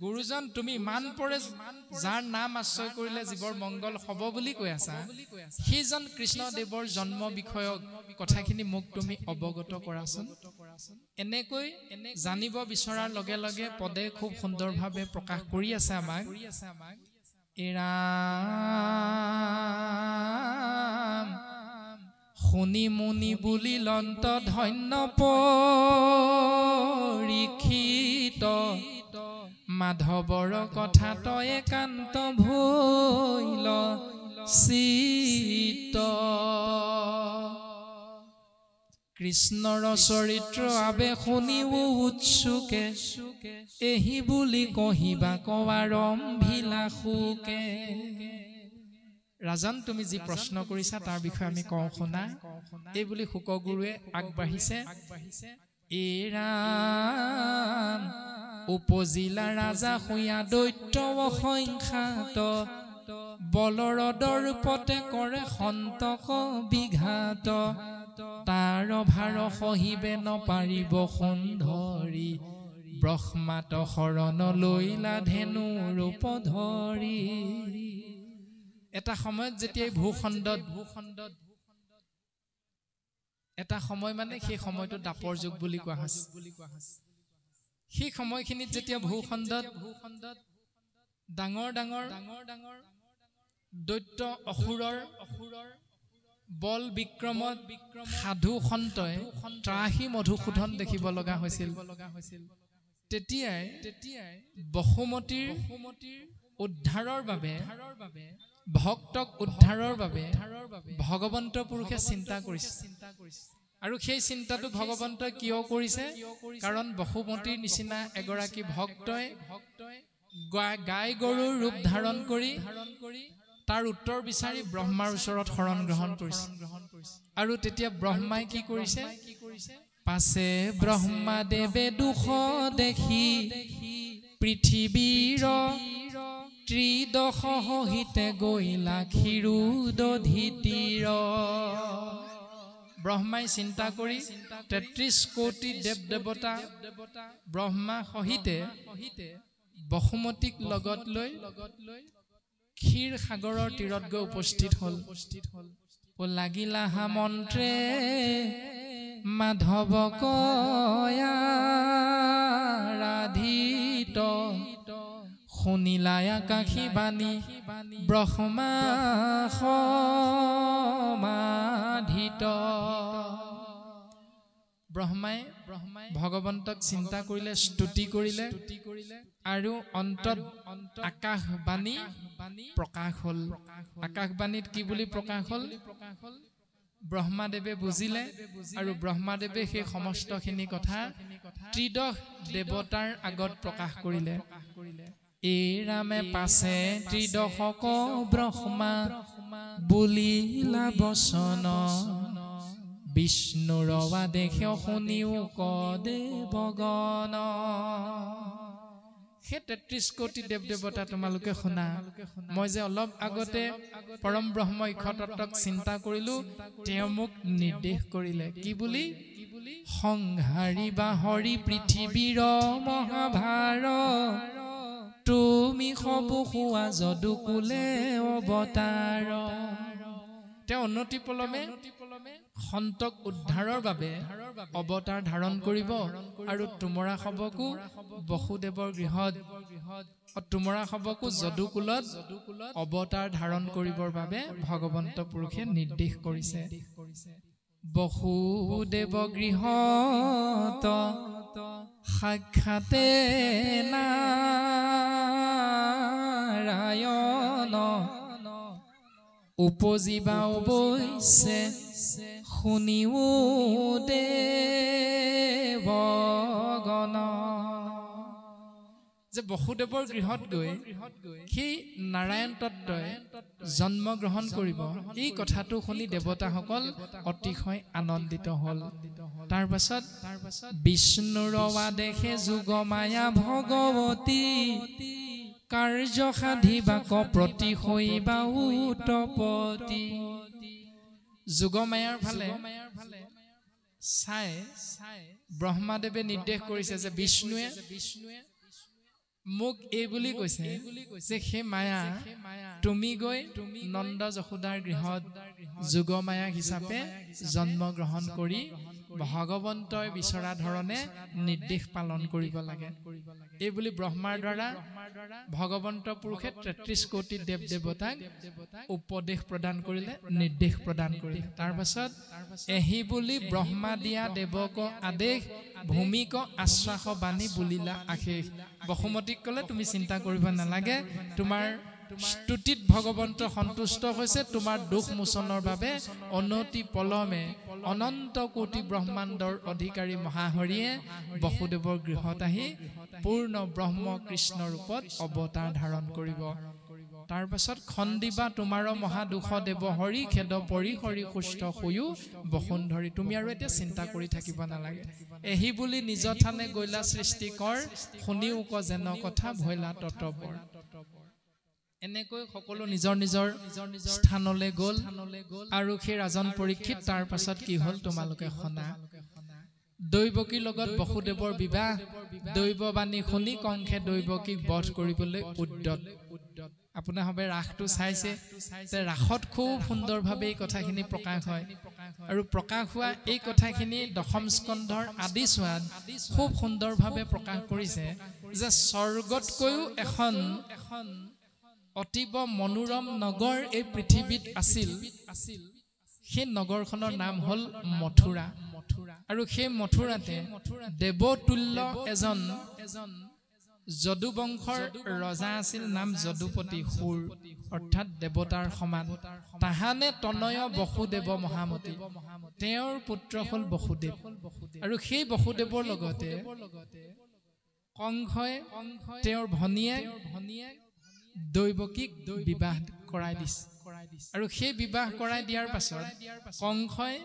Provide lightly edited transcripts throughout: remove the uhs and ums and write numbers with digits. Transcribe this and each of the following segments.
গুৰুজন তুমি ইমান পৰে যাৰ নাম আশ্ৰয় কৰিলে জীৱৰ মংগল হ'ব বুলি কৈ আছা সেইজন কৃষ্ণদেৱৰ জন্ম বিষয়ক কথাখিনি মোক তুমি অৱগত কৰাচোন এনেকৈ জানিব বিচৰাৰ লগে লগে পদে খুব সুন্দৰভাৱে প্ৰকাশ কৰি আছে আমাক ৰাম শুনি মুনি বুলি লন্ত ধন্য পৰীক্ষিত মাধৱৰ কথা তই একান্ত ভৈল চিত কৃষ্ণৰ চৰিত্ৰ আবে শুনিও উৎসুকে এহি বুলি কহিবা কৱাৰম্ভিলা সুকে ৰাজন তুমি যি প্ৰশ্ন কৰিছা তাৰ বিষয়ে আমি কওঁ শুনা এই বুলি শুকগুৰুৱে আগবাঢ়িছে এই ৰাম উপজিলা ৰাজা শুয়া দৈত্য অসংখ্যাত বলৰদৰ পতে কৰে সন্তক বিঘাত তাৰ ভাৰ সহিবে নপাৰিব সুন্ধৰি ব্ৰহ্মাত শৰণ লৈলা ধেনু ৰূপ ধৰি এটা সময়ত যেতিয়া ভূখণ্ডত এটা সময় মানে সেই সময়টো দাপৰ যুগ বুলি কোৱা হৈছে সেই সময়খিনিত যেতিয়া ভূখণ্ডত ডাঙৰ ডাঙৰ দৈত্য অসুৰৰ বল বিক্ৰমত সাধু সন্তই ত্ৰাহি মধুসূদন দেখিব লগা হৈছিল তেতিয়াই বসুমতীৰ উদ্ধাৰৰ বাবে ভক্তক উদ্ধাৰৰ বাবে ভগৱন্ত পুৰুষে চিন্তা কৰিছে আৰু সেই চিন্তাটো ভগৱন্তই কিয় কৰিছে কাৰণ বসুমতীৰ নিচিনা এগৰাকী ভক্তই গাই গৰুৰ ৰূপ ধাৰণ কৰি তাৰ উত্তৰ বিচাৰি ব্ৰহ্মাৰ ওচৰত শৰণ গ্ৰহণ কৰিছে আৰু তেতিয়া ব্ৰহ্মাই কি কৰিছে পাছে ব্ৰহ্মাদেৱে দুখ দেখি পৃথিৱীৰ ত্ৰিদশ সহিতে গৈলা ক্ষীৰোদধি ব্ৰহ্মাই চিন্তা কৰি ৩৩ কোটি দেৱ দেৱতা ব্ৰহ্মা সহিতে বসুমতীক লগত লৈ ক্ষীৰ সাগৰৰ তীৰত গৈ উপস্থিত হল ও লাগিলা হা মন্ত্ৰে মাধৱক আৰাধিত শুনিলা আকাশী বাণী ব্ৰহ্মা সমাধিত ব্ৰহ্মাই ভগৱন্তক চিন্তা কৰিলে স্তুতি কৰিলে আৰু অন্তত আকাশবাণী প্ৰকাশ হল আকাশবাণীত কি বুলি প্ৰকাশ হল ব্ৰহ্মাদেৱে বুজিলে আৰু ব্ৰহ্মাদেৱে সেই সমস্তখিনি কথা ত্ৰিদশ দেৱতাৰ আগত প্ৰকাশ কৰিলে এই ৰামে পাছে ত্ৰিদশক ব্ৰহ্মা বুলিলা বচন বিষ্ণুৰ আদেশ শুনিও কদেৱগণ সেই ৩৩ কোটি দেৱ দেৱতা তোমালোকে শুনা মই যে অলপ আগতে পৰম ব্ৰহ্ম ইক্ষতত্বক চিন্তা কৰিলো তেওঁ মোক নিৰ্দেশ কৰিলে কি বুলি সংহাৰী বা হৰি পৃথিৱীৰ মহাভাৰ তুমি সবু খোৱা যদুকুলে অৱতাৰ তেওঁ অনতি পলমে সন্তক উদ্ধাৰৰ বাবে অৱতাৰ ধাৰণ কৰিব আৰু তুমৰা সবকো বসুদেৱৰ গৃহত তুমৰা সবকো যদুকুলত অৱতাৰ ধাৰণ কৰিবৰ বাবে ভগৱন্ত পুৰুষে নিৰ্দেশ কৰিছে বসুদেৱ গৃহত সাক্ষাতে নাৰায়ণ উপজিবা অৱশ্যে শুনিও দেৱগণ যে বসুদেৱৰ গৃহত গৈ সেই নাৰায়ণ তত্ত্বই জন্ম গ্ৰহণ কৰিব এই কথাটো শুনি দেৱতাসকল অতিশয় আনন্দিত হল তাৰ পাছত বিষ্ণুৰ আদেশে যোগমায়া ভগৱতী কাৰ্য সাধিবাক প্ৰতি হৈবা উৎপত্তি যোগমায়াৰ ফালে চাই ব্ৰহ্মাদেৱে নিৰ্দেশ কৰিছে যে বিষ্ণুৱে মোক এই বুলি কৈছে যে হে মায়া তুমি গৈ নন্দ যশোদাৰ গৃহত যোগমায়া হিচাপে জন্ম গ্ৰহণ কৰি ভগৱন্তৰ বিচৰা ধৰণে নিৰ্দেশ পালন কৰিব লাগে এই বুলি ব্ৰহ্মাৰ দ্বাৰা ভগৱন্ত পুৰুষে 33 কোটি দেৱ দেৱতাক উপদেশ প্ৰদান কৰিলে নিৰ্দেশ প্ৰদান কৰিলে তাৰ পাছত এহি বুলি ব্ৰহ্মা দিয়া দেৱক আদেশ ভূমিক আশ্বাস বাণী বুলিলা আশেষ বসুমতীক ক'লে তুমি চিন্তা কৰিব নালাগে তোমাৰ স্তুতিত ভগৱন্ত সন্তুষ্ট হৈছে তোমাৰ দুখ মোচনৰ বাবে অনতি পলমে অনন্ত কোটি ব্ৰহ্মাণ্ডৰ অধিকাৰী মহাহৰিয়ে বসুদেৱৰ গৃহত আহি পূৰ্ণ ব্ৰহ্ম কৃষ্ণ ৰূপত অৱতাৰ ধাৰণ কৰিব তাৰ পাছত খন্দিবা তোমাৰ মহা দুখ দেৱ হৰি খেদ পৰি হৰি সুস্থ হৈও বসুন্ধৰি তুমি আৰু এতিয়া চিন্তা কৰি থাকিব নালাগে এহি বুলি নিজ থানে গৈলা সৃষ্টি কৰ শুনিও ক যেন কথা ভৈলা ততবৰ এনেকৈ সকলো নিজৰ নিজৰ স্থানলৈ গ'ল আৰু সেই ৰাজন পৰীক্ষিত তাৰ পাছত কি হ'ল তোমালোকে শুনা দৈৱকীৰ লগত বসুদেৱৰ বিবাহ দৈৱবাণী শুনি কংসে দৈৱকীক বধ কৰিবলৈ উদ্যত আপোনাৰ হবে ৰাসটো চাইছে তে ৰাসত খুব সুন্দৰভাৱে এই কথাখিনি প্ৰকাশ হয় আৰু প্ৰকাশ হোৱা এই কথাখিনি দশম স্কন্ধৰ আদি চোৱাত খুব সুন্দৰভাৱে প্ৰকাশ কৰিছে যে স্বৰ্গতকৈও এখন অতিব মনোৰম নগৰ এই পৃথিৱীত আছিল সেই নগৰখনৰ নাম হ'ল মথুৰা আৰু সেই মথুৰাতে দেৱতুল্য এজন যদুবংশৰ ৰজা আছিল নাম যদুপতি সুৰ অৰ্থাৎ দেৱতাৰ সমান তাহানে তনয় বসুদেৱ মহামতী তেওঁৰ পুত্ৰ হ'ল বসুদেৱ আৰু সেই বসুদেৱৰ লগতে কংসই তেওঁৰ ভনীয়েক দৈৱকীক বিবাহ কৰাই দিছে আৰু সেই বিবাহ কৰাই দিয়াৰ পাছত কংসই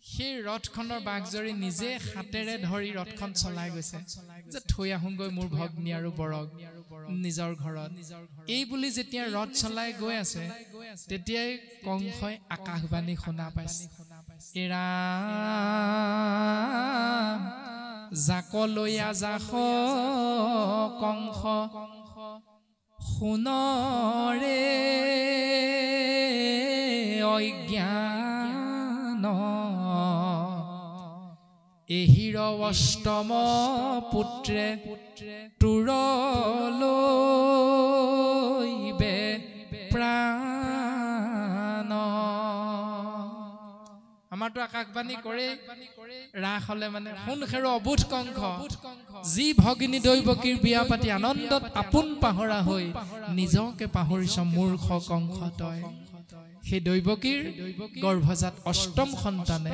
সেই ৰথখনৰ বাঘজৰি নিজে হাতেৰে ধৰি ৰথখন চলাই গৈছে যে থৈ আহোঁগৈ মোৰ ভগ্নী আৰু বৰক নিজৰ ঘৰত এই বুলি যেতিয়া ৰথ চলাই গৈ আছে তেতিয়াই কংসই আকাশবাণী শুনা পাইছে এৰা জাকলৈয়া জাখ কংস শুনৰে অজ্ঞান এহিৰ অষ্টম পুত্ৰে তুৰলৈবে প্ৰাণ আমাৰতো আকাশবাণী কৰে ৰাস হলে মানে শুন খেৰ অবুধ কংস যি ভগিনী দৈৱকীৰ বিয়া পাতি আনন্দত আপোন পাহৰা হৈ নিজকে পাহৰিছ মূৰ্খ কংস তই সেই দৈৱকীৰ গৰ্ভজাত অষ্টম সন্তানে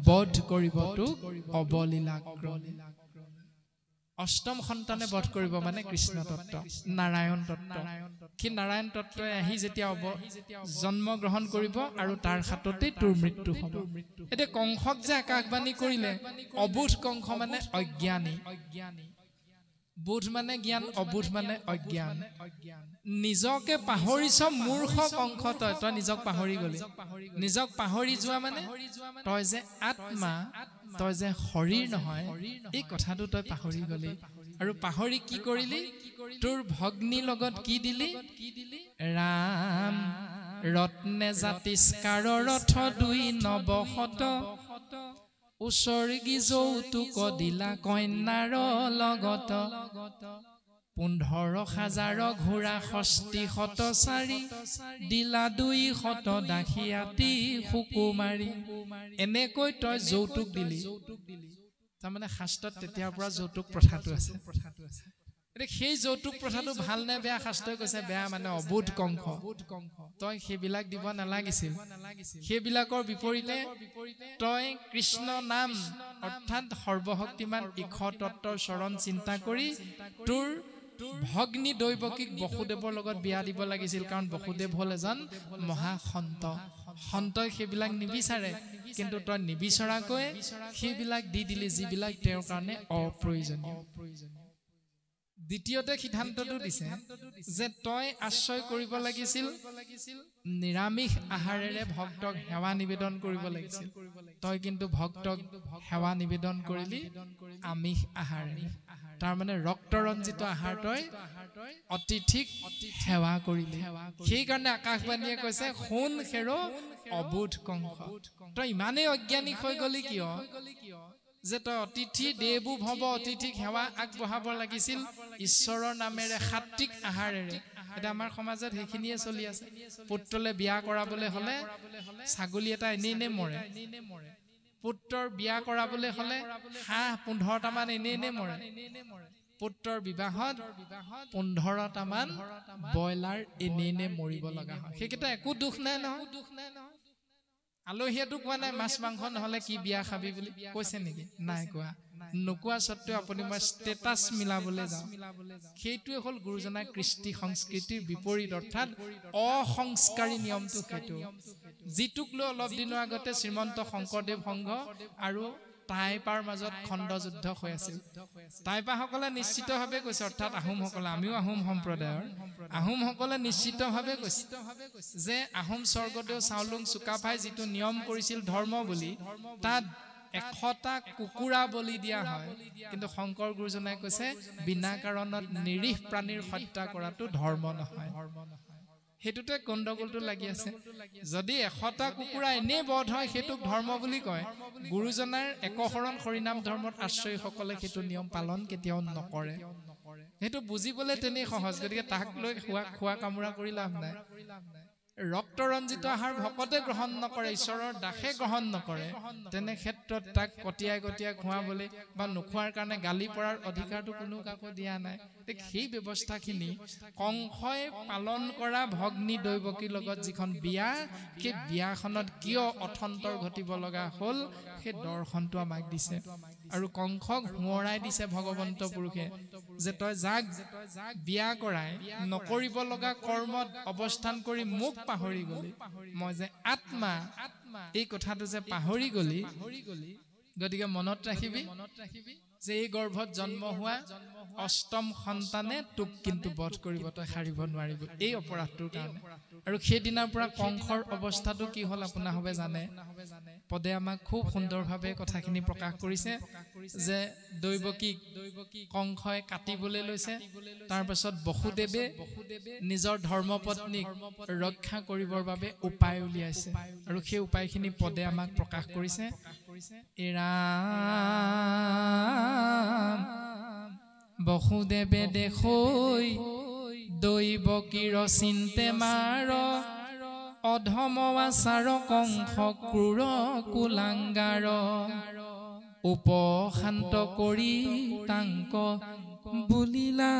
বধ কৰিব তোক অবলীলাক্ৰমে অষ্টম সন্তানে বধ কৰিব মানে কৃষ্ণ তত্ত্ব নাৰায়ণ তত্ত্ব কি নাৰায়ণ তত্ত্বই আহি যেতিয়া জন্ম গ্ৰহণ কৰিব আৰু তাৰ হাততেই তোৰ মৃত্যু হ'ব এতিয়া কংসক যে আকাশবাণী কৰিলে অবুধ কংস মানে অজ্ঞানী বুধ মানে জ্ঞান অবুধ মানে অজ্ঞান নিজকে পাহৰিছ মূৰ্খ কংস তই নিজক পাহৰি গলি নিজক পাহৰি যোৱা মানে তই যে আত্মা তই যে শৰীৰ নহয় এই কথাটো তই পাহৰি গলি আৰু পাহৰি কি কৰিলি তোৰ ভগ্নীৰ লগত কি দিলি ৰাম ৰত্নে জাতিস্কাৰ ৰথ দুই নৱশত উচৰ্গী যৌতুক দিলা কন্যাৰ লগত 15,000 ঘোঁৰা 6,400 দিলা 200 দাসিয়াতি সুকুমাৰী এনেকৈ তই যৌতুক দিলি তাৰমানে শাস্ত্ৰত তেতিয়াৰ পৰা যৌতুক প্ৰথাটো আছে সেই যৌতুক প্ৰথাটো ভাল নে বেয়া শাস্ত্ৰই কৈছে বেয়া মানে অবুধ কংস তই সেইবিলাক দিব নালাগিছিল সেইবিলাকৰ বিপৰীতে তই কৃষ্ণ নাম অৰ্থাৎ সৰ্বশক্তিমান ঈশ তত্ত্বৰ চৰণ চিন্তা কৰি তোৰ ভগ্নী দৈৱকীক বসুদেৱৰ লগত বিয়া দিব লাগিছিল কাৰণ বসুদেৱ হ'ল এজন মহাসন্ত সন্তই সেইবিলাক নিবিচাৰে কিন্তু তই নিবিচৰাকৈ সেইবিলাক দি দিলি যিবিলাক তেওঁৰ কাৰণে অপ্ৰয়োজনীয় দ্বিতীয়তে সিদ্ধান্তটো দিছে যে তই আশ্ৰয় কৰিব লাগিছিল নিৰামিষ আহাৰেৰে ভক্তক সেৱা নিবেদন কৰিব লাগিছিল তই কিন্তু ভক্তক সেৱা নিবেদন কৰিলি আমিষ আহাৰেৰে তাৰ মানে ৰক্তৰঞ্জিত আহাৰ তই অতিথিক সেৱা কৰিলে সেইকাৰণে আকাশবাণীয়ে কৈছে শুন খেৰো অবোধ কংস তই ইমানেই অজ্ঞানিক হৈ গলি কিয় যে তই অতিথি দেবু ভৱ অতিথিক সেৱা আগবঢ়াব লাগিছিল ঈশ্বৰৰ নামেৰে সাত্বিক আহাৰেৰে এটা আমাৰ সমাজত সেইখিনিয়ে চলি আছে পুত্ৰলে বিয়া কৰাবলৈ হলে ছাগলী এটা এনেই মৰে পুত্ৰৰ বিয়া কৰাবলৈ হলে হাঁহ 15টা মান এনেই মৰে পুত্ৰৰ বিবাহত 15টা মান ব্ৰইলাৰ এনেই মৰিব লগা হয় সেইকেইটা একো দুখ নাই নহয় আলহীয়েতো কোৱা নাই মাছ মাংস নহলে কি বিয়া খাবি বুলি কৈছে নেকি নাই কোৱা নোকোৱা সত্ত্বেও আপুনি মই ষ্টেটাছ মিলাবলৈ যাওঁ সেইটোৱে হ'ল গুৰুজনাৰ কৃষ্টি সংস্কৃতিৰ বিপৰীত অৰ্থাৎ অসংস্কাৰী নিয়মটো সেইটো যিটোক লৈ অলপ দিনৰ আগতে শ্ৰীমন্ত শংকৰদেৱ সংঘ আৰু টাইপাৰ মাজত খণ্ড যুদ্ধ হৈ আছিল টাইপাসকলে নিশ্চিতভাৱে কৈছে অৰ্থাৎ আহোমসকলে আমিও আহোম সম্প্ৰদায়ৰ আহোমসকলে নিশ্চিতভাৱে কৈছে যে আহোম স্বৰ্গদেউ চাওলুং চুকাফাই যিটো নিয়ম কৰিছিল ধৰ্ম বুলি তাত 100টা কুকুৰা বলি দিয়া হয় কিন্তু শংকৰ গুৰুজনাই কৈছে বিনা কাৰণত নিৰীহ প্ৰাণীৰ হত্যা কৰাটো ধৰ্ম নহয় হেতুতে গণ্ডগোলটো লাগি আছে যদি 100টা কুকুৰা এনেই বধ হয় হেতুক ধৰ্ম বুলি কয় গুৰুজনাৰ একশৰণ হৰিনাম ধৰ্মত আশ্ৰয়ী সকলে হেতু নিয়ম পালন কেতিয়াও নকৰে হেতু বুজিবলৈ তেনেই সহজ গতিকে তাক লৈ খোৱা কামুৰা কৰি লাভ নাই ৰক্তৰঞ্জিত আহাৰ ভকতে গ্ৰহণ নকৰে ঈশ্বৰৰ দাসে গ্ৰহণ নকৰে তেনে ক্ষেত্ৰত তাক কটিয়াই খুৱাবলৈ বা নোখোৱাৰ কাৰণে গালি পৰাৰ অধিকাৰটো কোনো কাকো দিয়া নাই সেই ব্যৱস্থাখিনি কংসই পালন কৰা ভগ্নী দৈৱকীৰ লগত যিখন বিয়া সেই বিয়াখনত কিয় অথন্তৰ ঘটিব লগা হ'ল সেই দৰ্শনটো আমাক দিছে আৰু কংসক সোঁৱৰাই দিছে ভগৱন্ত পুৰুষে যে তই যাক বিয়া কৰাই নকৰিব লগা কৰ্মত অৱস্থান কৰি মোক পাহৰি গলি মই যে আত্মা এই কথাটো যে পাহৰি গলি গতিকে মনত ৰাখিবি যে এই গৰ্ভত জন্ম হোৱা অষ্টম সন্তানে তোক কিন্তু বধ কৰিব তই হাৰিব নোৱাৰিব এই অপৰাধটোৰ কাৰণে আৰু সেইদিনাৰ পৰা কংসৰ অৱস্থাটো কি হ'ল আপোনালোকে জানে পদে আমাক খুব সুন্দৰভাৱে কথাখিনি প্ৰকাশ কৰিছে যে দৈৱকীক কংসই কাটিবলৈ লৈছে তাৰ পাছত বসুদেৱে নিজৰ ধৰ্মপত্নীক ৰক্ষা কৰিবৰ বাবে উপায় উলিয়াইছে আৰু সেই উপায়খিনি পদে আমাক প্ৰকাশ কৰিছে বসুদেৱে দেখৈ দৈৱকীৰ চিন্তে মাৰ অধম আচাৰ কংস ক্ৰূৰ কুলাংগাৰ উপশান্ত কৰি তাংক বুলিলা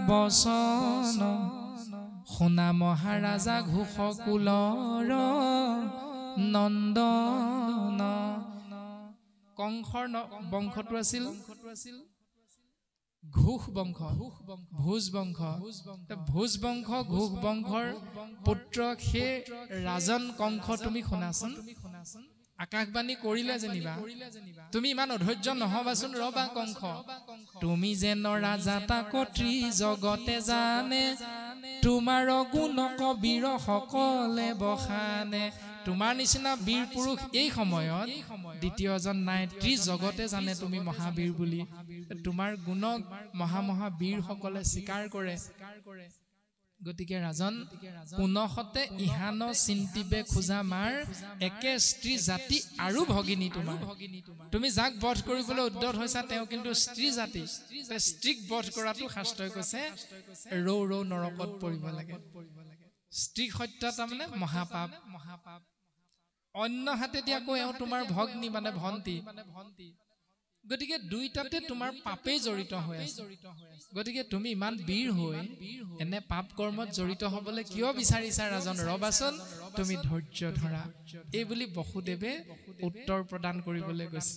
বচন শুনা মহাৰাজা ঘোষকুলৰ নন্দন কংসৰ বংশটো আছিল ঘোষ বংশ ভোজ বংশ ভোজ বংশ ঘোষ বংশৰ পুত্ৰ সেই ৰাজন কংস তুমি শুনাচোন আকাশবাণী কৰিলে যেনিবা তুমি ইমান অধৈৰ্য নহবাচোন ৰবা কংস তুমি যেন ৰাজা তাকত্ৰী জগতে জানে তোমাৰ গুণ কবীৰ সকলে বখানে তোমাৰ নিচিনা বীৰ পুৰুষ এই সময়ত দ্বিতীয়জন নাই জগতে জানে তুমি মহাবীৰ বুলি তোমাৰ গুণক মহা বীৰ সকলে স্বীকাৰ কৰে গতিকে ৰাজন পুনহতে ইহান চিন্তিবে খোজা মাৰ একে স্ত্ৰী জাতি আৰু ভগিনী তোমাৰ তুমি যাক বধ কৰিবলৈ উদ্যত হৈছা তেওঁ কিন্তু স্ত্ৰী জাতি স্ত্ৰীক বধ কৰাটো শাস্ত্ৰই কৈছে ৰৌ নৰকত পৰিব লাগে স্ত্ৰীক হত্যা তাৰমানে মহাপাপ অন্য হাতে দিয়াকৈ এওঁ তোমাৰ ভগ্নী মানে ভন্টি গতিকে দুইটাতে তোমাৰ পাপেই জড়িত হৈ আছে গতিকে তুমি ইমান বীৰ হৈ এনে পাপ কৰ্মত জড়িত হ'বলৈ কিয় বিচাৰিছা ৰাজন ৰবাচোন তুমি ধৈৰ্য ধৰা এই বুলি বসুদেৱে উত্তৰ প্ৰদান কৰিবলৈ গৈছে